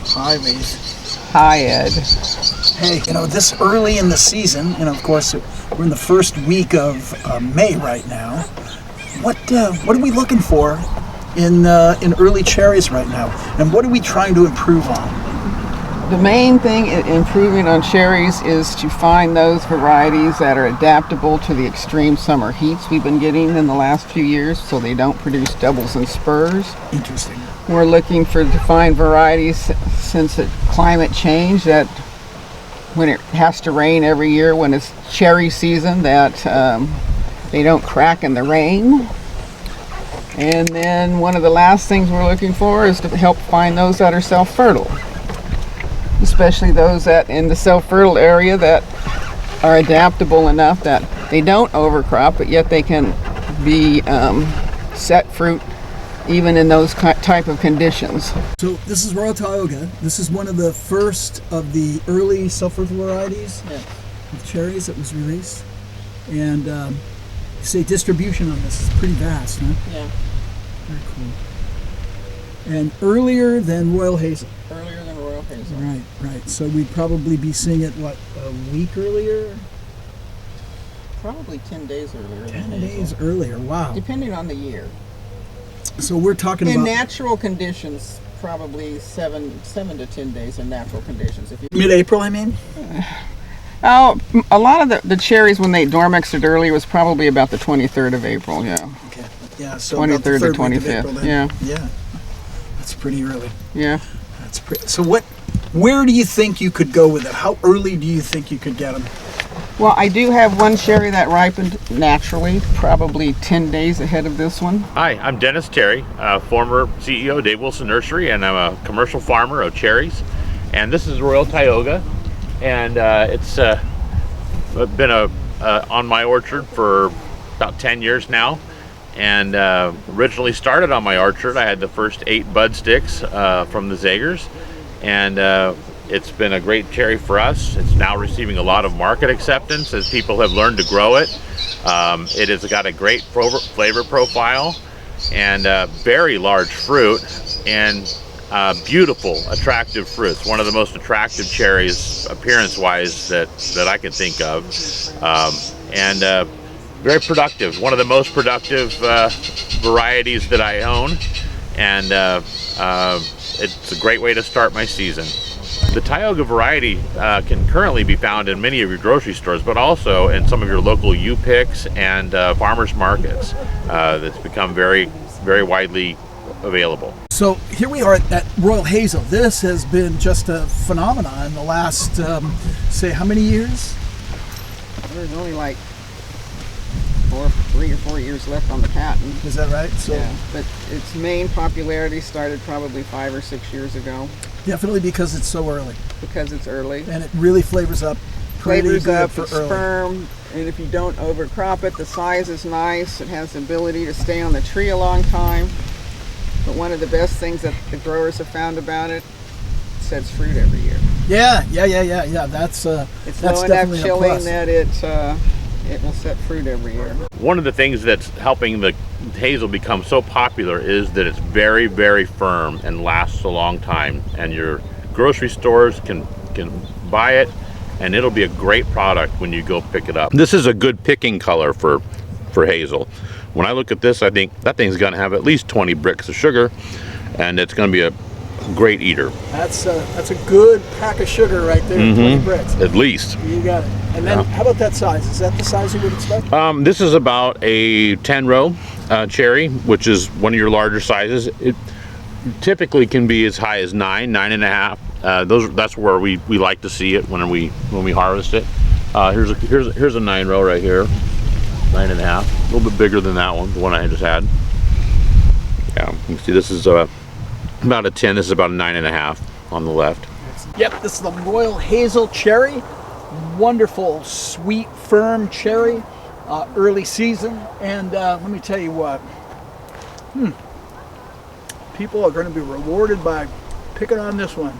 Hi, Lise. Hi, Ed. Hey, this early in the season, of course, we're in the first week of May right now. What are we looking for in early cherries right now? And what are we trying to improve on? The main thing in improving on cherries is to find those varieties that are adaptable to the extreme summer heats we've been getting in the last few years, so they don't produce doubles and spurs. Interesting. We're looking to find varieties since the climate change, that when it has to rain every year when it's cherry season, that they don't crack in the rain. And then one of the last things we're looking for is to help find those that are self-fertile, especially those that in the self-fertile area that are adaptable enough that they don't overcrop, but yet they can be set fruit even in those type of conditions. So this is Royal Tioga. This is one of the first of the early self-fertile varieties of cherries that was released. And you say distribution on this is pretty vast, huh? Yeah. Very cool. And earlier than Royal Hazel. Earlier than Royal Hazel. Right. So we'd probably be seeing it, what, a week earlier? Probably 10 days earlier. 10 days earlier, wow. Depending on the year. So we're talking in about natural conditions, probably 7 to 10 days in natural conditions. If you mid-April, I mean. Oh, a lot of the cherries when they dormexed early was probably about the 23rd of April. Yeah. Okay. Yeah. So 23rd to 25th. Yeah. Yeah. That's pretty early. Yeah. That's pretty. So where do you think you could go with it? How early do you think you could get them? Well, I do have one cherry that ripened naturally, probably 10 days ahead of this one. Hi, I'm Dennis Terry, former CEO of Dave Wilson Nursery, and I'm a commercial farmer of cherries. And this is Royal Tioga, and it's been on my orchard for about 10 years now. And originally started on my orchard. I had the first 8 bud sticks from the Zaigers, and it's been a great cherry for us. It's now receiving a lot of market acceptance as people have learned to grow it. It has got a great flavor profile and very large fruit and beautiful, attractive fruits. One of the most attractive cherries appearance-wise that I can think of. And very productive. One of the most productive varieties that I own. And it's a great way to start my season. The Tyogga variety can currently be found in many of your grocery stores, but also in some of your local U-Picks and farmers markets. That's become very, very widely available. So here we are at Royal Hazel. This has been just a phenomenon in the last, say, how many years? There's only like 3 or 4 years left on the patent. Is that right? So, yeah, but its main popularity started probably 5 or 6 years ago. Definitely because it's so early. Because it's early. And it really flavors up pretty Flavors good up, for it's early. firm, and if you don't overcrop it, the size is nice. It has the ability to stay on the tree a long time. But one of the best things that the growers have found about it, it sets fruit every year. Yeah. That's it's that's low enough definitely a chilling plus. that it will set fruit every year. One of the things that's helping the hazel become so popular is that it's very, very firm and lasts a long time. And your grocery stores can buy it, and it'll be a great product when you go pick it up. This is a good picking color for hazel. When I look at this, I think that thing's gonna have at least 20 bricks of sugar, and it's gonna be a great eater. That's a good pack of sugar right there, 20 bricks. At least. You got it. And then how about that size? Is that the size you would expect? This is about a 10-row cherry, which is one of your larger sizes. It typically can be as high as 9.5. That's where we like to see it when we harvest it. Here's a 9-row right here, 9.5. A little bit bigger than that one, the one I just had. Yeah, you can see this is about a 10. This is about a 9.5 on the left. Yep, this is the Royal Hazel cherry. Wonderful, sweet, firm cherry, early season. And let me tell you what, people are going to be rewarded by picking on this one.